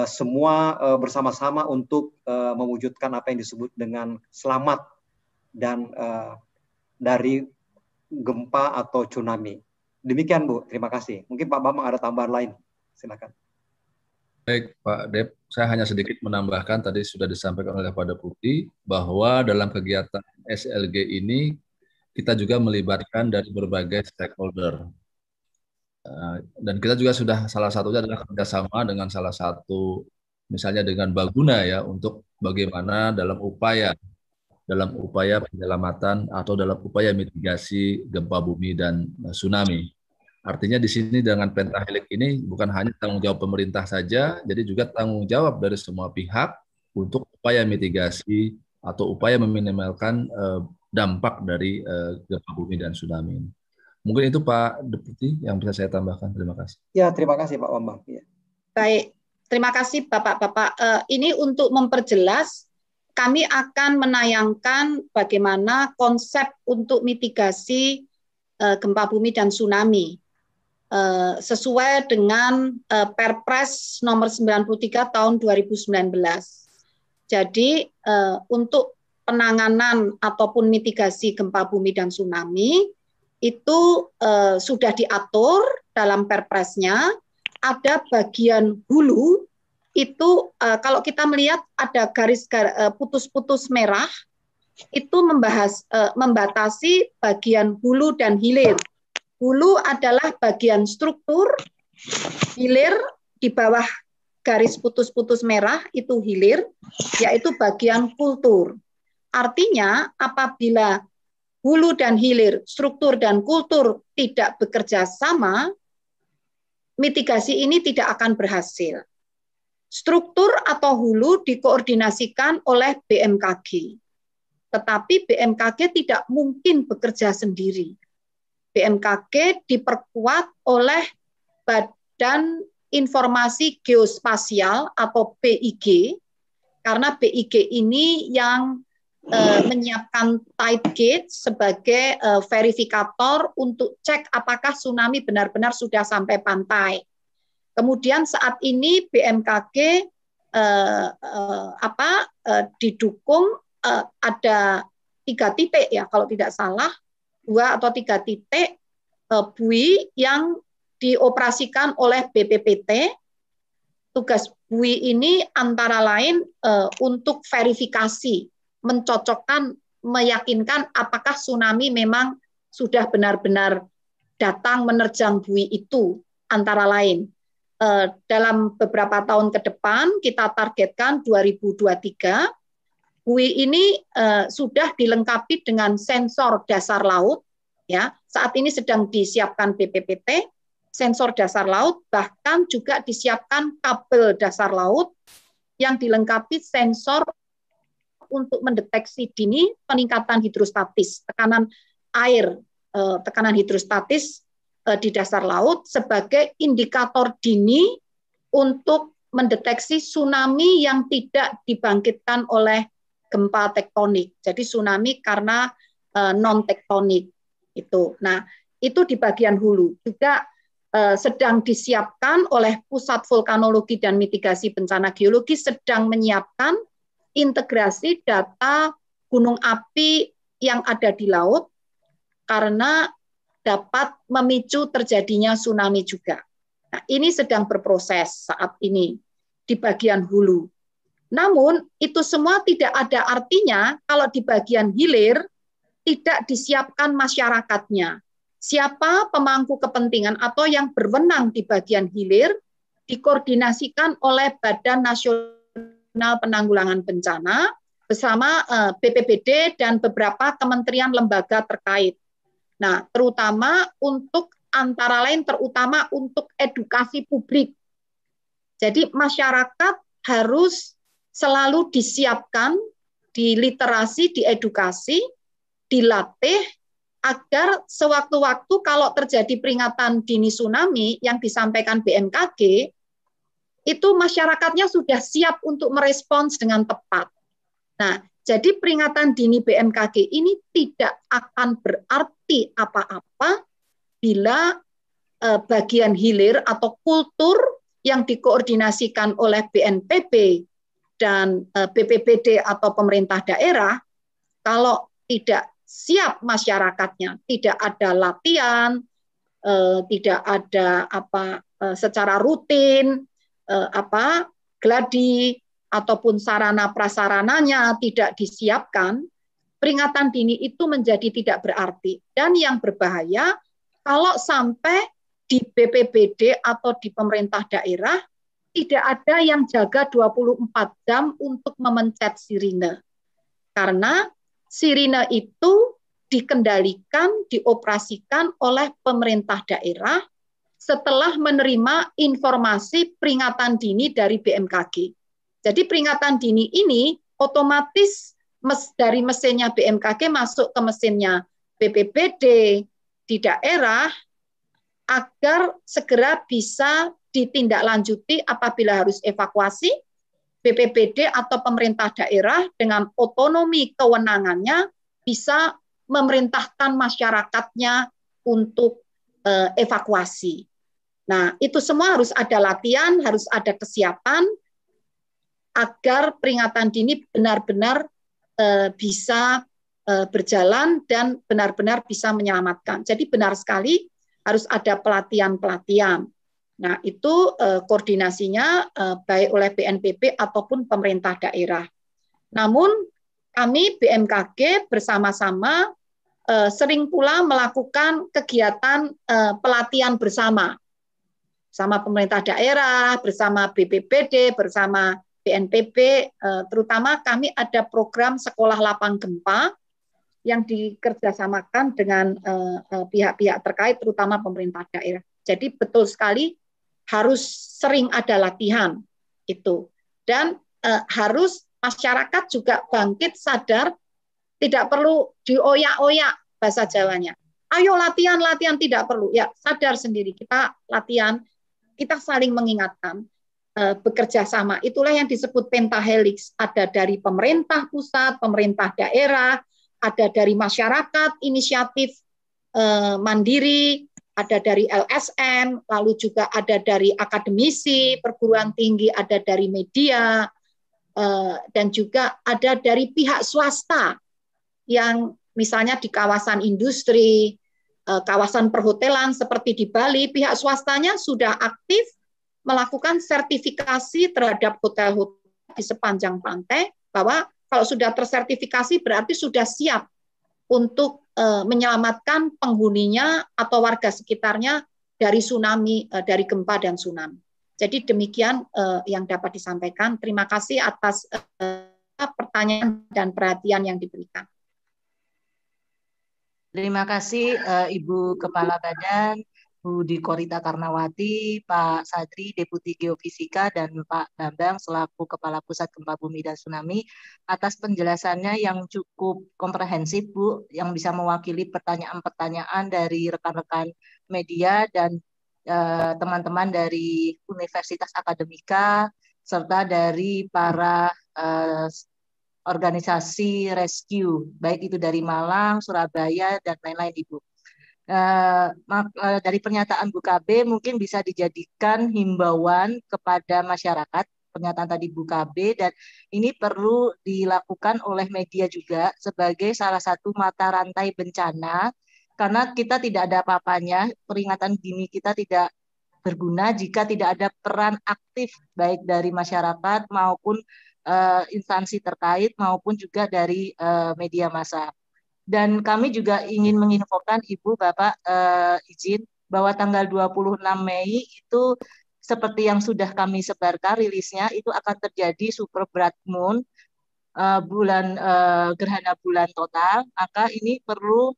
Semua bersama-sama untuk mewujudkan apa yang disebut dengan selamat dan dari gempa atau tsunami. Demikian Bu, terima kasih. Mungkin Pak Bambang ada tambahan lain, silakan. Baik Pak Dep, saya hanya sedikit menambahkan tadi sudah disampaikan oleh Pak Deputi bahwa dalam kegiatan SLG ini kita juga melibatkan dari berbagai stakeholder. Dan kita juga sudah salah satunya adalah kerjasama dengan salah satu misalnya dengan Baguna ya untuk bagaimana dalam upaya penyelamatan atau dalam upaya mitigasi gempa bumi dan tsunami. Artinya di sini dengan pentahelix ini bukan hanya tanggung jawab pemerintah saja, jadi juga tanggung jawab dari semua pihak untuk upaya mitigasi atau upaya meminimalkan dampak dari gempa bumi dan tsunami ini. Mungkin itu Pak Deputi yang bisa saya tambahkan. Terima kasih. Ya, terima kasih Pak Bambang. Ya. Baik, terima kasih Bapak-Bapak. Ini untuk memperjelas, kami akan menayangkan bagaimana konsep untuk mitigasi gempa bumi dan tsunami sesuai dengan Perpres nomor 93 tahun 2019. Jadi untuk penanganan ataupun mitigasi gempa bumi dan tsunami itu sudah diatur dalam Perpresnya. Ada bagian hulu itu kalau kita melihat ada garis putus-putus merah itu membatasi bagian hulu dan hilir. Hulu adalah bagian struktur, hilir di bawah garis putus-putus merah itu hilir, yaitu bagian kultur. Artinya apabila hulu dan hilir, struktur dan kultur tidak bekerja sama, mitigasi ini tidak akan berhasil. Struktur atau hulu dikoordinasikan oleh BMKG. Tetapi BMKG tidak mungkin bekerja sendiri. BMKG diperkuat oleh Badan Informasi Geospasial atau BIG, karena BIG ini yang menyiapkan tide gauge sebagai verifikator untuk cek apakah tsunami benar-benar sudah sampai pantai. Kemudian saat ini BMKG didukung ada 3 titik ya kalau tidak salah, 2 atau 3 titik buoy yang dioperasikan oleh BPPT. Tugas buoy ini antara lain untuk verifikasi, mencocokkan, meyakinkan apakah tsunami memang sudah benar-benar datang menerjang buoy itu, antara lain. Dalam beberapa tahun ke depan, kita targetkan 2023, buoy ini sudah dilengkapi dengan sensor dasar laut, ya. Saat ini sedang disiapkan BPPT, sensor dasar laut, bahkan juga disiapkan kabel dasar laut yang dilengkapi sensor untuk mendeteksi dini peningkatan hidrostatis, tekanan air, tekanan hidrostatis di dasar laut sebagai indikator dini untuk mendeteksi tsunami yang tidak dibangkitkan oleh gempa tektonik. Jadi tsunami karena non tektonik itu. Nah, itu di bagian hulu juga sedang disiapkan oleh Pusat Vulkanologi dan Mitigasi Bencana Geologi, sedang menyiapkan integrasi data gunung api yang ada di laut karena dapat memicu terjadinya tsunami juga. Nah, ini sedang berproses saat ini di bagian hulu. Namun itu semua tidak ada artinya kalau di bagian hilir tidak disiapkan masyarakatnya. Siapa pemangku kepentingan atau yang berwenang di bagian hilir dikoordinasikan oleh Badan Nasional Penanggulangan Bencana bersama BPBD dan beberapa kementerian lembaga terkait. Nah, terutama untuk terutama untuk edukasi publik. Jadi masyarakat harus selalu disiapkan, diliterasi, diedukasi, dilatih agar sewaktu-waktu kalau terjadi peringatan dini tsunami yang disampaikan BMKG, itu masyarakatnya sudah siap untuk merespons dengan tepat. Nah, jadi peringatan dini BMKG ini tidak akan berarti apa-apa bila bagian hilir atau kultur yang dikoordinasikan oleh BNPB dan BPBD atau pemerintah daerah, kalau tidak siap masyarakatnya, tidak ada latihan, tidak ada secara rutin, gladi ataupun sarana prasarananya tidak disiapkan, peringatan dini itu menjadi tidak berarti. Dan yang berbahaya kalau sampai di BPBD atau di pemerintah daerah tidak ada yang jaga 24 jam untuk memencet sirine. Karena sirine itu dikendalikan, dioperasikan oleh pemerintah daerah setelah menerima informasi peringatan dini dari BMKG. Jadi peringatan dini ini otomatis dari mesinnya BMKG masuk ke mesinnya BPBD di daerah agar segera bisa ditindaklanjuti apabila harus evakuasi. BPBD atau pemerintah daerah dengan otonomi kewenangannya bisa memerintahkan masyarakatnya untuk evakuasi. Nah, itu semua harus ada latihan, harus ada kesiapan agar peringatan dini benar-benar bisa berjalan dan benar-benar bisa menyelamatkan. Jadi benar sekali harus ada pelatihan-pelatihan. Nah, itu koordinasinya baik oleh BNPB ataupun pemerintah daerah. Namun kami BMKG bersama-sama sering pula melakukan kegiatan pelatihan bersama pemerintah daerah, bersama BPBD, bersama BNPB, terutama kami ada program sekolah lapang gempa yang dikerjasamakan dengan pihak-pihak terkait, terutama pemerintah daerah. Jadi betul sekali harus sering ada latihan itu, dan harus masyarakat juga bangkit sadar, tidak perlu dioyak-oyak bahasa Jawanya. Ayo latihan tidak perlu, ya sadar sendiri kita latihan, kita saling mengingatkan, bekerja sama. Itulah yang disebut pentahelix, ada dari pemerintah pusat, pemerintah daerah, ada dari masyarakat, inisiatif mandiri, ada dari LSM, lalu juga ada dari akademisi, perguruan tinggi, ada dari media, dan juga ada dari pihak swasta yang misalnya di kawasan industri, kawasan perhotelan seperti di Bali, pihak swastanya sudah aktif melakukan sertifikasi terhadap hotel-hotel di sepanjang pantai, bahwa kalau sudah tersertifikasi berarti sudah siap untuk menyelamatkan penghuninya atau warga sekitarnya dari tsunami, dari gempa dan tsunami. Jadi demikian yang dapat disampaikan. Terima kasih atas pertanyaan dan perhatian yang diberikan. Terima kasih Ibu Kepala Badan, Bu Dikorita Karnawati, Pak Sadri, Deputi Geofisika, dan Pak Bambang selaku Kepala Pusat Gempa Bumi dan Tsunami atas penjelasannya yang cukup komprehensif, Bu, yang bisa mewakili pertanyaan-pertanyaan dari rekan-rekan media dan teman-teman dari Universitas Akademika, serta dari para organisasi rescue, baik itu dari Malang, Surabaya, dan lain-lain, Ibu. Dari pernyataan Bu KB mungkin bisa dijadikan himbauan kepada masyarakat, pernyataan tadi Bu KB, dan ini perlu dilakukan oleh media juga sebagai salah satu mata rantai bencana, karena kita tidak ada apa-apanya, peringatan dini kita tidak berguna jika tidak ada peran aktif baik dari masyarakat maupun instansi terkait maupun juga dari media massa. Dan kami juga ingin menginfokan Ibu, Bapak, izin bahwa tanggal 26 Mei itu seperti yang sudah kami sebarkan rilisnya, itu akan terjadi super blood moon, gerhana bulan total. Maka ini perlu,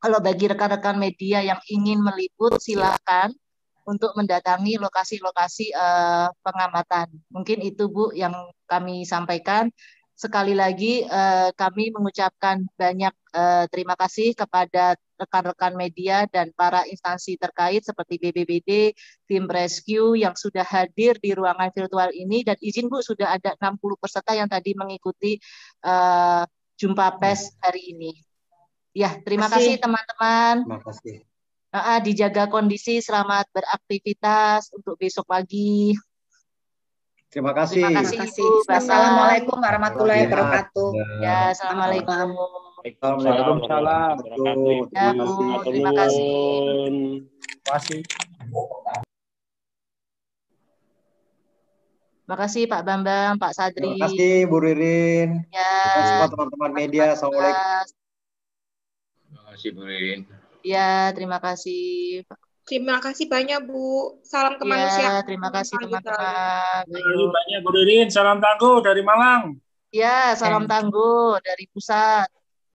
kalau bagi rekan-rekan media yang ingin meliput, silakan untuk mendatangi lokasi-lokasi pengamatan. Mungkin itu Bu yang kami sampaikan. Sekali lagi kami mengucapkan banyak terima kasih kepada rekan-rekan media dan para instansi terkait seperti BBBD, tim rescue yang sudah hadir di ruangan virtual ini. Dan izin Bu, sudah ada 60 peserta yang tadi mengikuti jumpa pers hari ini. Ya, terima kasih teman-teman. Terima kasih. Dijaga kondisi, selamat beraktivitas untuk besok pagi. Terima kasih. Terima kasih. Assalamualaikum warahmatullahi wabarakatuh. Ya, assalamualaikum. Waalaikumsalam. Ya, Bu, terima kasih. Terima kasih. Terima kasih Pak Bambang, Pak Sadri. Terima kasih Bu Ririn. Ya. Terima kasih semua teman-teman media. Assalamualaikum. Terima kasih Bu Ririn. Ya, terima kasih. Terima kasih banyak Bu. Salam kemanusiaan. Ya, terima kasih teman-teman. Ayo. Banyak Bu Ririn. Salam tangguh dari Malang. Ya, salam tangguh dari pusat.